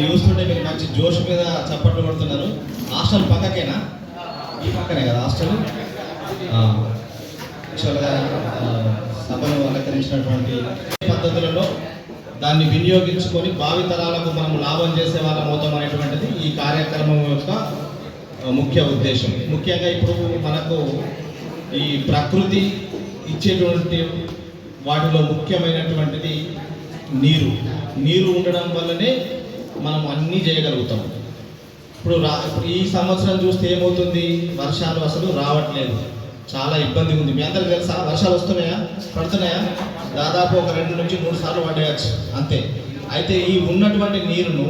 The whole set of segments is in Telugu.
చూస్తుంటే మీరు మంచి జోష్ మీద చప్పట్లు కొడుతున్నారు. హాస్టల్ పక్కకేనా? ఈ పక్కనే కదా హాస్టల్. యాక్చువల్గా సభను అలంకరించినటువంటి పద్ధతులలో దాన్ని వినియోగించుకొని భావితరాలకు మనం లాభం చేసే వాళ్ళం అవుతాం అనేటువంటిది ఈ కార్యక్రమం యొక్క ముఖ్య ఉద్దేశం. ముఖ్యంగా ఇప్పుడు మనకు ఈ ప్రకృతి ఇచ్చేటువంటి వాటిలో ముఖ్యమైనటువంటిది నీరు. నీరు ఉండడం వల్లనే మనం అన్నీ చేయగలుగుతాం. ఇప్పుడు ఈ సంవత్సరం చూస్తే ఏమవుతుంది, వర్షాలు అసలు రావట్లేదు, చాలా ఇబ్బంది ఉంది. మీ అందరికి తెలుసా? వర్షాలు వస్తున్నాయా, పడుతున్నాయా? దాదాపు ఒక 2 నుంచి 3 సార్లు పడేయచ్చు అంతే. అయితే ఈ ఉన్నటువంటి నీరును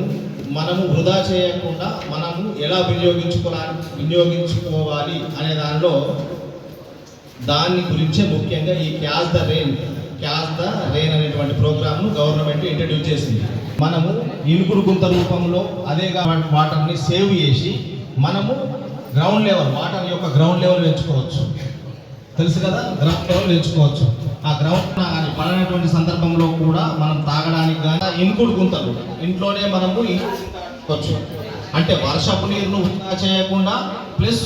మనము వృధా చేయకుండా మనము ఎలా వినియోగించుకోవాలి అనే దాని గురించే ముఖ్యంగా ఈ క్యాచ్ ద రెయిన్ అనేటువంటి ప్రోగ్రామ్ను గవర్నమెంట్ ఇంట్రడ్యూస్ చేసింది. మనము ఇనుకుడు గుంత రూపంలో అదే వాటర్ని సేవ్ చేసి మనము గ్రౌండ్ లెవెల్, వాటర్ యొక్క గ్రౌండ్ లెవెల్ పెంచుకోవచ్చు. తెలుసు కదా, గ్రౌండ్ లెవెల్ పెంచుకోవచ్చు. ఆ గ్రౌండ్ కానీ పడినటువంటి సందర్భంలో కూడా మనం తాగడానికి కానీ ఇనుకుడు గుంతలు ఇంట్లోనే మనము వచ్చు. అంటే వర్షపు నీరును వృధా చేయకుండా ప్లస్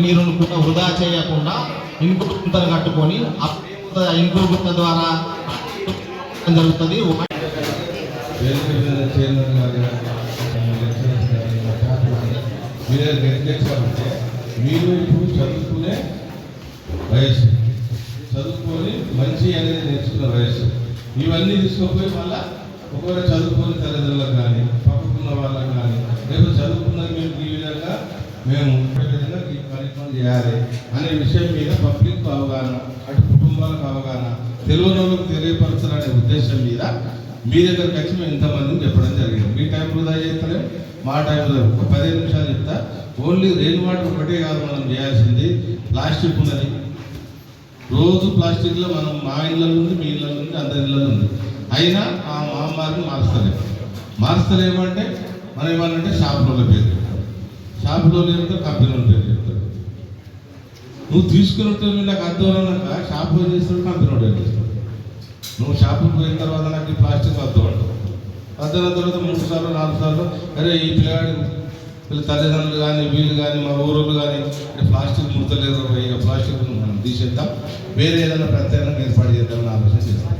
నీరును కూడా వృధా చేయకుండా ఇనుకుడు గుంతలు కట్టుకొని ఇనుకుడు గుంత ద్వారా జరుగుతుంది. మీరు ఇప్పుడు చదువుకునే వయస్సు, చదువుకొని మంచి అనేది నేర్చుకున్న వయస్సు, ఇవన్నీ తీసుకుపోయి మళ్ళీ ఒకవేళ చదువుకొని తల్లిదండ్రులకు కానీ పక్కకున్న వాళ్ళకి కానీ రేపు చదువుకున్నది మేము ఈ విధంగా మేము విధంగా ఈ కార్యక్రమం చేయాలి అనే విషయం మీద పబ్లిక్ అవగాహన, అటు కుటుంబాలకు అవగాహన, తెలుగులోకి తెలియపరచాలనే ఉద్దేశం మీద మీ దగ్గరకు వచ్చి మేము ఇంతమందిని చెప్పడం జరిగింది. మీ టైం వృధా చేస్తలేం, మా టైంలో ఒక 15 నిమిషాలు చెప్తా. ఓన్లీ రెయిన్ వాటర్ ఒకటే కాదు మనం చేయాల్సింది. ప్లాస్టిక్ ఉన్నది, రోజు ప్లాస్టిక్లో మనం మా ఇళ్ళలో ఉంది, మీ ఇళ్ళలో ఉంది, అందరి ఇళ్ళలో ఉంది. అయినా ఆ మహమ్మారిని మార్చలేమంటే మనం ఏమన్నంటే షాపుల పేరు చెప్తాం, షాపులో ఏమిటో కంపెనీల పేరు చెప్తాడు. నువ్వు తీసుకున్నట్టు నాకు అర్థం అన్నాక షాపు చేస్తాడు, కంపెనీ ఏం చేస్తాడు. నువ్వు షాపుకి పోయిన తర్వాత నాకు ఈ ప్లాస్టిక్ వద్దాం అంటావు. వద్దాన తర్వాత 3 సార్లు 4 సార్లు అరే ఈ పిల్లగాడి వీళ్ళ తల్లిదండ్రులు కానీ వీళ్ళు కానీ మా ఊరులు కానీ ప్లాస్టిక్ ముడతలేదు, ఇక ప్లాస్టిక్ మనం తీసేద్దాం, వేరే ఏదైనా ప్రత్యేకంగా ఏర్పాటు చేద్దామని ఆలోచన చేస్తాం.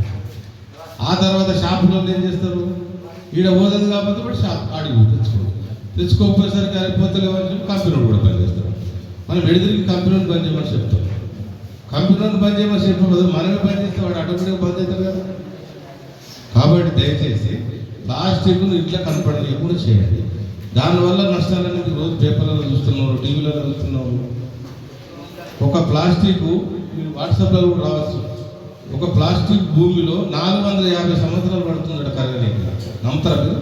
ఆ తర్వాత షాపులో ఏం చేస్తారు, ఈడ పోతుంది కాబట్టి బట్ షాప్ ఆడికి తెచ్చుకోకపోయేసరికి అయిపోతలేవని చెప్పి కంపెనీలు కూడా బంద్ చేస్తారు. మనం విడిదిరిగి కంపెనీని బంద్ చేయమని చెప్తాం. కంప్యూటర్ని బంద్ చేయమని చెప్పకపోతే మనమే బంద్ చేస్తే వాడు ఆటోమేటిక్గా బంద్ అవుతారు కదా. కాబట్టి దయచేసి ప్లాస్టిక్ను ఇట్లా కనపడలేకుండా చేయండి. దానివల్ల నష్టాలన్నీ రోజు పేపర్లలో చూస్తున్నారు, టీవీలలో చూస్తున్నారు. ఒక ప్లాస్టిక్ వాట్సాప్లో కూడా రావచ్చు. ఒక ప్లాస్టిక్ భూమిలో 450 సంవత్సరాలు పడుతుంది కరగడానికి. నమ్ముతారా మీరు?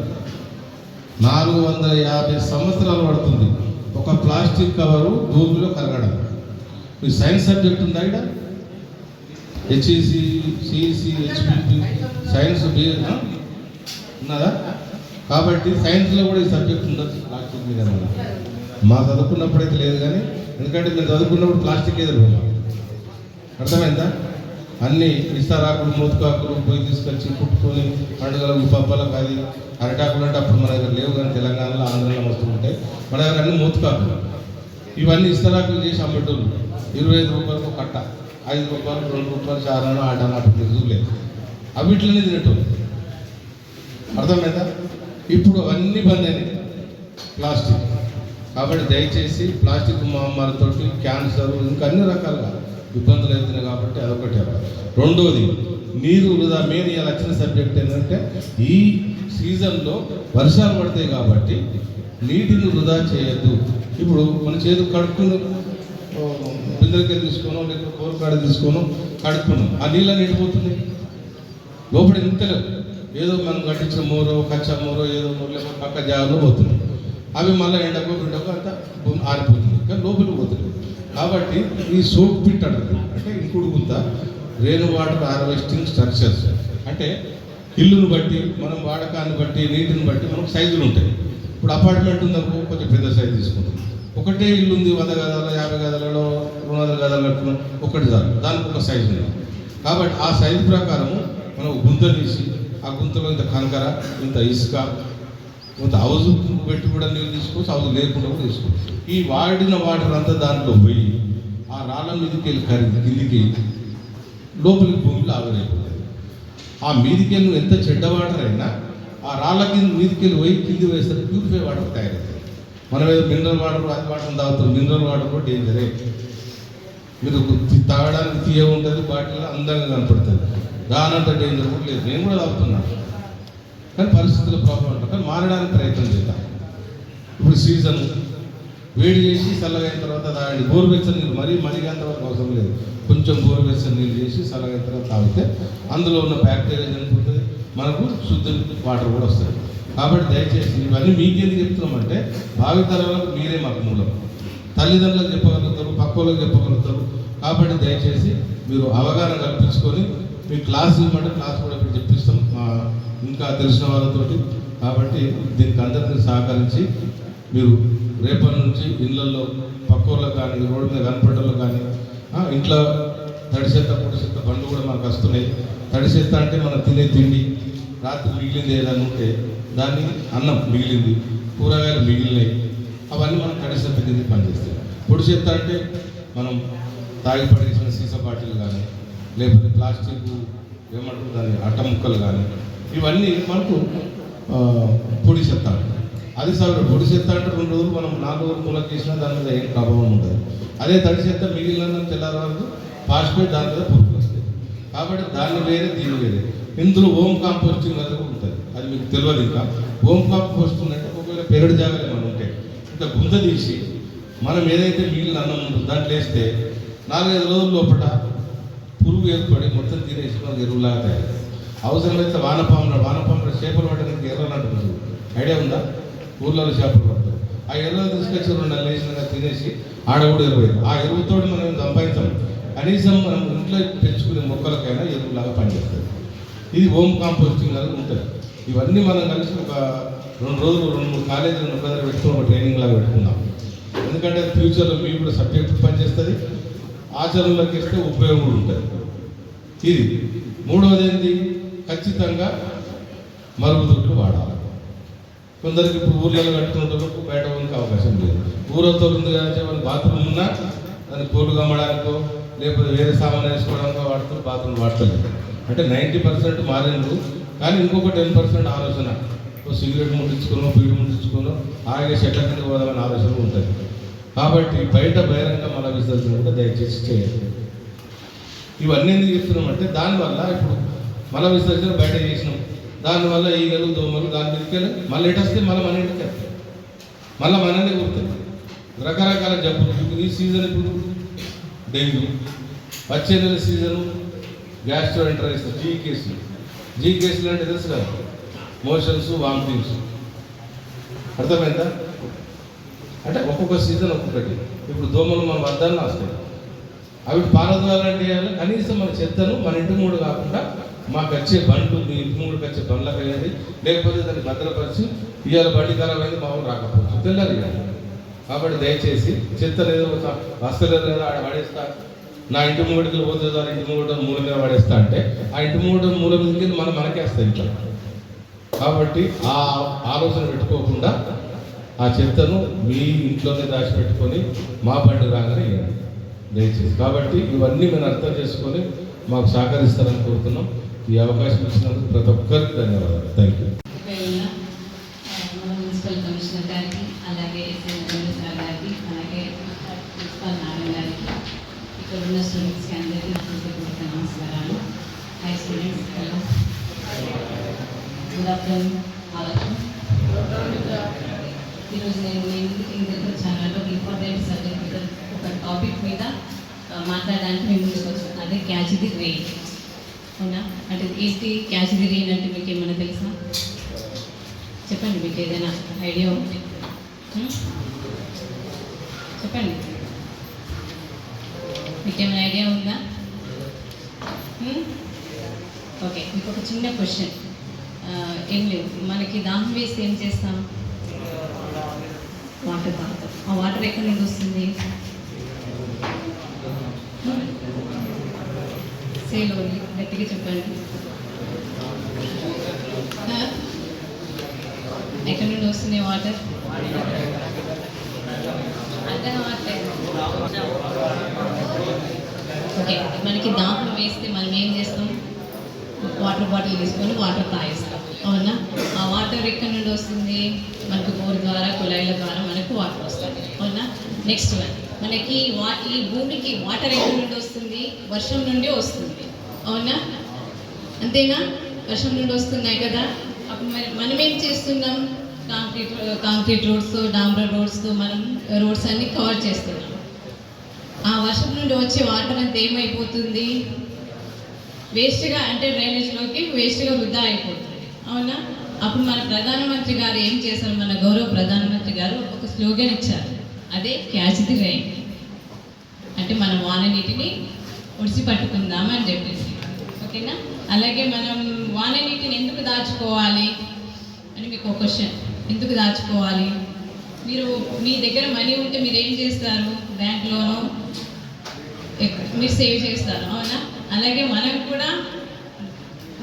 450 సంవత్సరాలు పడుతుంది ఒక ప్లాస్టిక్ కవరు భూమిలో కరగడం. మీ సైన్స్ సబ్జెక్ట్ ఉందా ఇక్కడ? హెచ్ఈసి, సిఈసి, హెచ్పిపి సైన్స్ ఉన్నదా? కాబట్టి సైన్స్లో కూడా ఈ సబ్జెక్ట్ ఉండదు ప్లాస్టిక్ మీద. మా చదువుకున్నప్పుడైతే లేదు, కానీ ఎందుకంటే మేము చదువుకున్నప్పుడు ప్లాస్టిక్ ఏదో అర్థమైందా? అన్నీ ఇస్తారాకులు, మూతుకాకులు పోయి తీసుకొచ్చి కుట్టుకొని పండుగలకు పబ్బలకు అది అరటాకులు అంటే అప్పుడు మన దగ్గర లేవు, కానీ తెలంగాణలో ఆంధ్రలో వస్తూ ఉంటాయి. మన దగ్గర అన్ని మూతుకాకులు, ఇవన్నీ ఇస్తారాకులు చేసి అమ్మేటోళ్ళు. 25 రూపాయలకు కట్ట, 5 రూపాయలు, 2 రూపాయలు, చారాను ఆటాను అప్పుడు తిరుగులేదు. అవిట్లనే తినేటోళ్ళు. అర్థమైందా? ఇప్పుడు అన్నీ బంద్ అయినాయి ప్లాస్టిక్. కాబట్టి దయచేసి ప్లాస్టిక్ మహమ్మారితో క్యాన్సర్ ఇంకా అన్ని రకాలుగా ఇబ్బందులు అవుతున్నాయి. కాబట్టి అదొకటి. రెండోది నీరు వృధా. మెయిన్ ఇలా వచ్చిన సబ్జెక్ట్ ఏంటంటే ఈ సీజన్లో వర్షాలు పడతాయి కాబట్టి నీటిని వృధా చేయొద్దు. ఇప్పుడు మన చేతులు కడుక్కుని బిందెలకెళ్ళి తీసుకోనో లేకపోతే కోరకాడ తీసుకోనో కడుక్కున్నాం, ఆ నీళ్ళని నిండిపోతుంది. లోపల ఇంతలేదు, ఏదో మనం కట్టించిన మోరో కచ్చా మోరో ఏదో మోరో లేకపోతే పక్క జాగలో పోతుంది. అవి మళ్ళీ ఎండకో బిడ్డకో అంతా ఆరిపోతుంది, కానీ లోపలికి పోతుంది. కాబట్టి ఈ సోప్ పిట్ అంటారు, అంటే ఇంకుడు గుంత రెయిన్ వాటర్ హార్వెస్టింగ్ స్ట్రక్చర్స్. అంటే ఇల్లును బట్టి, మనం వాడకాన్ని బట్టి, నీటిని బట్టి మనకు సైజులు ఉంటాయి. ఇప్పుడు అపార్ట్మెంట్ ఉందనుకో కొంచెం పెద్ద సైజు తీసుకుంటాం. ఒకటే ఇల్లు ఉంది, 100 గదాలు, 50 గదాలలో, 200 గదాలు కట్టుకున్నాం, ఒకటి దానికి ఒక సైజు ఉంది. కాబట్టి ఆ సైజు ప్రకారము మనం గుంత తీసి ఆ గుంతలో ఇంత కంకర, ఇంత ఇసుక, కొంత హౌస్ పెట్టి కూడా నీళ్ళు తీసుకోవచ్చు, హౌస్ లేకుండా కూడా తీసుకోవచ్చు. ఈ వాడిన వాటర్ అంతా దాంట్లో పోయి ఆ రాళ్ళ మీదకి వెళ్ళి కిందికి లోపలికి భూమిలో ఆవిరైపోతుంది. ఆ మీదికి వెళ్ళి ఎంత చెడ్డ వాటర్ అయినా ఆ రాళ్ళ కింద మీదికి వెళ్ళి పోయి కింది వేస్తే ప్యూరిఫై వాటర్ తయారవుతుంది. మనం ఏదో మినరల్ వాటర్ అది వాటర్ తాగుతాం, మినరల్ వాటర్ కూడా డేంజరే. మీరు తాగడానికి తీయ ఉంటుంది, బాటిల్ అందంగా కనపడుతుంది, దానంత డేంజర్ కూడా లేదు. నేను కూడా తాగుతున్నాను, కానీ పరిస్థితుల ప్రాబ్లం ఉంటుంది. కానీ మారడానికి ప్రయత్నం చేద్దాం. ఇప్పుడు సీజన్ వేడి చేసి చల్లగైన తర్వాత తాగండి. బోరువెచ్చని నీళ్ళు మరీ మరిగేంత వరకు అవసరం లేదు, కొంచెం బోరువెచ్చని నీళ్ళు చేసి చల్లగైన తర్వాత తాగితే అందులో ఉన్న బ్యాక్టీరియా చనిపోతుంది, మనకు శుద్ధ వాటర్ కూడా వస్తుంది. కాబట్టి దయచేసి ఇవన్నీ మీకెందుకు చెప్తున్నామంటే భావితరాలకు మీరే మాకు మూలం. తల్లిదండ్రులకు చెప్పగలుగుతారు, పక్క వాళ్ళకి చెప్పగలుగుతారు. కాబట్టి దయచేసి మీరు అవగాహన కల్పించుకొని మీ క్లాస్ ఇవ్వమంటే క్లాస్ కూడా ఇక్కడ చెప్పిస్తాం ఇంకా తెలిసిన వాళ్ళతోటి. కాబట్టి దీనికి అందరికీ సహకరించి మీరు రేపటి నుంచి ఇళ్ళల్లో పక్కూర్లకు కానీ రోడ్డు మీద కనపడలో కానీ ఇంట్లో తడిచెత్త పొడిచెత్త బండ్లు కూడా మనకు వస్తున్నాయి. తడిచెత్త అంటే మనం తినే తిండి, రాత్రి మిగిలింది ఏదైనా ఉంటే దాన్ని అన్నం మిగిలింది, కూరగాయలు మిగిలినాయి, అవన్నీ మనం తడిచెత్త కింద పనిచేస్తాయి. పొడిచెత్త అంటే మనం తాగి పడేసిన సీసా బాటిల్ కానీ లేకపోతే ప్లాస్టిక్ ఏమంటారు దాని అట్ట ముక్కలు కానీ ఇవన్నీ మనకు పొడి చెత్త. అది సరే పొడి చెత్త అంటే 2 రోజులు మనం 4 రోజులు మూలకి చేసినా దాని మీద ఏం ప్రభావం ఉంటుంది. అదే తడి చెత్త మిగిలిన తెల్లారి వరకు పాసిపోయి దాని మీద పురుగులు వస్తాయి. కాబట్టి దాన్ని వేరే దీన్ని వేరే. ఇందులో హోమ్ కాంపోస్టింగ్ అనేది ఉంటుంది, అది మీకు తెలియదు. ఇంకా హోమ్ కాంపోస్టింగ్ అంటే ఒకవేళ పెరడు జాగాలు ఏమైనా ఉంటే ఇంకా గుంత తీసి మనం ఏదైతే మిగిలిన అన్నం ఉంటుందో దాంట్లో వేస్తే 4-5 రోజుల లోపల పురుగు ఏర్పడి మొత్తం తినేసి మనకు ఎరువులాగా తయారు. అవసరమైతే వానపాముల చేపలు పట్టడానికి ఎర్రలు అంటుంది, ఐడియా ఉందా? ఊర్లలో చేపలు పడతారు. ఆ ఎర్రలు తీసుకొచ్చి 2 నెలలు వేసినాక తినేసి ఆడ కూడా ఎరువు. ఆ ఎరువుతో మనం సంపాదించాం. కనీసం మనం ఇంట్లో పెంచుకునే మొక్కలకైనా ఎరువులాగా పనిచేస్తుంది. ఇది హోమ్ కాంపోస్టింగ్ లాగా ఉంటుంది. ఇవన్నీ మనం కలిసి ఒక 2 రోజులు 2-3 కాలేజీలు ఒక దగ్గర పెట్టుకుని ఒక ట్రైనింగ్ లాగా పెట్టుకుందాం. ఎందుకంటే ఫ్యూచర్లో మీకు కూడా సబ్జెక్ట్ పనిచేస్తుంది, ఆచరణలోకి ఇస్తే ఉపయోగం కూడా ఉంటుంది. ఇది 3వది ఏంటి, ఖచ్చితంగా మరుగుదొడ్లు వాడాలి. కొందరికి ఇప్పుడు ఊర్లలో కట్టుకున్నట్టు బయట ఉండడానికి అవకాశం లేదు. ఊరతో ఉంది కానీ వాళ్ళు బాత్రూమ్ ఉన్నా దాన్ని కోళ్ళు కమ్మడానికో లేకపోతే వేరే సామాన్ వేసుకోవడానికో వాడుతారు, బాత్రూమ్ వాడతలేదు. అంటే 90% మారిండ్రు. కానీ ఇంకొక 10% ఆలోచన, సిగరెట్ ముట్టించుకునో బీడు ముట్టించుకునో ఆగే చెట్ల కింద పోదామని ఆలోచన ఉంటుంది. కాబట్టి బయట బహిరంగ మల విసర్జన కూడా దయచేసి చేయాలి. ఇవన్నీ ఎందుకు చెప్తున్నామంటే దానివల్ల ఇప్పుడు మల విసర్జన బయట చేసినాం, దానివల్ల ఈగలు దోమలు దాని మీదకి వెళ్ళి మళ్ళీ ఎటొస్తే మళ్ళీ మన ఇంటికి వెళ్తాయి, మళ్ళీ మననే కుడుతుంది. రకరకాల జబ్బులు. ఇప్పుడు ఈ సీజన్ ఇప్పుడు డెంగ్యూ, వచ్చే నెల సీజను గ్యాస్ట్రోఎంటరైటిస్, జీ కేసులు అంటే తెలుసు కదా, మోషన్స్ వామిటింగ్స్. అర్థమైందా? అంటే ఒక్కొక్క సీజన్ ఒక్కొక్కటి. ఇప్పుడు దోమలు మన వద్దన్న వస్తాయి, అవి పారదోలాలంటే కనీసం మన చెత్తను మన ఇంటి మూడు కాకుండా మాకు వచ్చే బండ్లు, మీ ఇంటి మూడుకి వచ్చే బండ్లకు అయ్యేది, లేకపోతే దాన్ని భద్రపరిచి ఇవాళ బండి ఖరాబ్ అయింది మామూలు రాకపోవచ్చు తెల్లాలి. కాబట్టి దయచేసి చెత్తను ఏదో వస్తలేదు కదా ఆడ పడేస్తా, నా ఇంటి మూడికి పోతుంది దాని ఇంటి మూడు మూల మీద పడేస్తా అంటే ఆ ఇంటి మూడు మూల మీదకి మనం మనకేస్తాయి ఇంట్లో. కాబట్టి ఆ ఆలోచన పెట్టుకోకుండా ఆ చెత్తను మీ ఇంట్లోనే దాచిపెట్టుకొని మా బండి రాగానే ఇవ్వండి దయచేసి. కాబట్టి ఇవన్నీ మేము అర్థం చేసుకొని మాకు సహకరిస్తారని కోరుతున్నాం. ఈ అవకాశం ఇచ్చినందుకు ప్రతి ఒక్కరికి ధన్యవాదాలు. Thank you. మున్సిపల్ కమిషనర్ గారికి, అలాగే సార్ గారికి, అలాగే ప్రిన్సిపల్ నారాయణ గారికి, ఇక్కడ ఉన్న స్టూడెంట్స్కి అందరికీ నమస్కారాలు. High students, hello, good afternoon వాళ్ళకు. ఈరోజు నేను ఇందులో ఛానల్లో ఇంపార్టెంట్ సబ్జెక్ట్ మీద ఒక టాపిక్ మీద మాట్లాడడానికి మేము ముందుకు వచ్చాం. అదే క్యాచ్ ది రెయిన్. అవునా? అంటే ఏంటి క్యాచ్ ది రెయిన్ అంటే మీకు ఏమైనా తెలుసా? చెప్పండి, మీకు ఏదైనా ఐడియా ఉంది చెప్పండి. మీకేమైనా ఐడియా ఉందా? ఓకే, మీకు ఒక చిన్న క్వశ్చన్. ఏం లేవు, మనకి దాహం వేస్తే ఏం చేస్తాం? వాటర్ తాగుతాం. ఆ వాటర్ ఎక్కడి నుండి వస్తుంది? సేలో గట్టిగా చెప్పండి. ఎక్కడి నుండి వస్తున్నాయి వాటర్? అర్థం అవ్వట్లేదు. ఓకే, మనకి దాహం వేస్తే మనం ఏం చేస్తాం? వాటర్ బాటిల్ తీసుకొని వాటర్ తాగిస్తాం, అవునా? ఆ వాటర్ ఎక్కడి నుండి వస్తుంది? మనకు బోర్ ద్వారా, కుళాయిల ద్వారా మనకు వాటర్ వస్తుంది, అవునా? నెక్స్ట్ వన్, మనకి ఈ భూమికి వాటర్ ఎక్కడి నుండి వస్తుంది? వర్షం నుండి వస్తుంది, అవునా? అంతేనా? వర్షం నుండి వస్తున్నాయి కదా. అప్పుడు మనం ఏం చేస్తున్నాం? కాంక్రీట్ రోడ్స్, డాంబర్ రోడ్స్తో మనం రోడ్స్ అన్ని కవర్ చేస్తున్నాం. ఆ వర్షం నుండి వచ్చే వాటర్ అంతా ఏమైపోతుంది? వేస్ట్గా, అంటే డ్రైనేజ్లోకి వేస్ట్గా వృధా అయిపోతుంది, అవునా? అప్పుడు మన ప్రధానమంత్రి గారు ఏం చేశారు? మన గౌరవ ప్రధానమంత్రి గారు ఒక స్లోగన్ ఇచ్చారు, అదే క్యాచ్ ది రెయిన్. అంటే మన వాన నీటిని ఒడిసి పట్టుకుందామని చెప్పేసి, ఓకేనా? అలాగే మనం వాన నీటిని ఎందుకు దాచుకోవాలి అని మీకు ఒక క్వశ్చన్. ఎందుకు దాచుకోవాలి? మీ దగ్గర మనీ ఉంటే మీరు ఏం చేస్తారు? బ్యాంక్లోనో మీరు సేవ్ చేస్తారు, అవునా? అలాగే మనం కూడా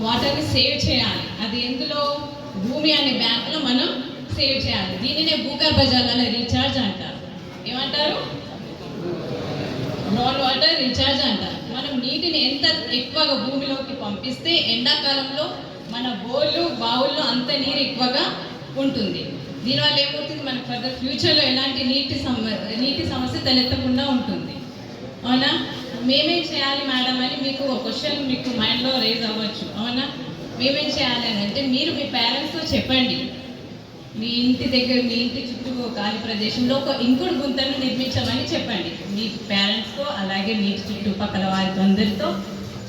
వాటర్ని సేవ్ చేయాలి. అది ఎందులో? భూమి అనే బ్యాంకులో మనం సేవ్ చేయాలి. దీనినే భూగర్భ జలాల రీఛార్జ్ అంటారు. ఏమంటారు? గ్రౌండ్ వాటర్ రీఛార్జ్ అంటారు. మనం నీటిని ఎంత ఎక్కువగా భూమిలోకి పంపిస్తే ఎండాకాలంలో మన బోర్లు, బావుల్లో అంత నీరు ఎక్కువగా ఉంటుంది. దీనివల్ల ఏమవుతుంది? మనకు ఫర్దర్ ఫ్యూచర్లో ఎలాంటి నీటి సమస్య తలెత్తకుండా ఉంటుంది, అవునా? మేమేం చేయాలి మేడం అని మీకు ఒక క్వశ్చన్ మీకు మైండ్లో రేజ్ అవ్వచ్చు, అవునా? మేమేం చేయాలి అని అంటే, మీరు మీ పేరెంట్స్తో చెప్పండి, మీ ఇంటి దగ్గర, మీ ఇంటి చుట్టూ ఖాళీ ప్రదేశంలో ఒక ఇంకుడు గుంతను నిర్మించమని చెప్పండి. మీ పేరెంట్స్తో, అలాగే మీ చుట్టుపక్కల వారితో అందరితో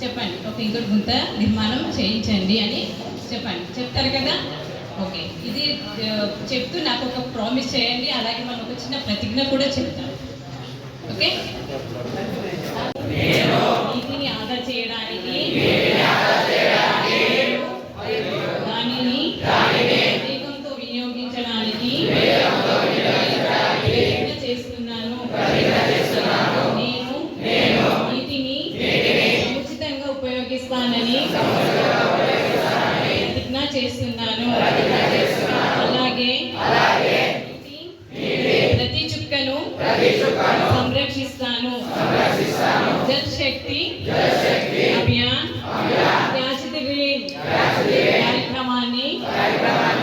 చెప్పండి, ఒక ఇంకుడు గుంత నిర్మాణం చేయించండి అని చెప్పండి. చెప్తారు కదా? ఓకే, ఇది చెప్తూ నాకు ఒక ప్రామిస్ చేయండి. అలాగే మనం ఒక చిన్న ప్రతిజ్ఞ కూడా చెప్తాం, ఓకే? నీటిని ఆదా చేయడానికి దానిని వివేకంతో వినియోగించడానికి ప్రతిజ్ఞ చేస్తున్నాను. నేను నీటిని సముచితంగా ఉపయోగిస్తానని ప్రతిజ్ఞ చేస్తున్నాను. అలాగే ప్రతి చుక్కను సంరక్షిస్తాను. జల్ శక్తి అభియాన్ క్యాచ్ ది రెయిన్ కార్యక్రమాన్ని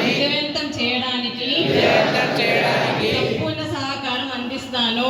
విజయవంతం చేయడానికి సంపూర్ణ సహకారం అందిస్తాను.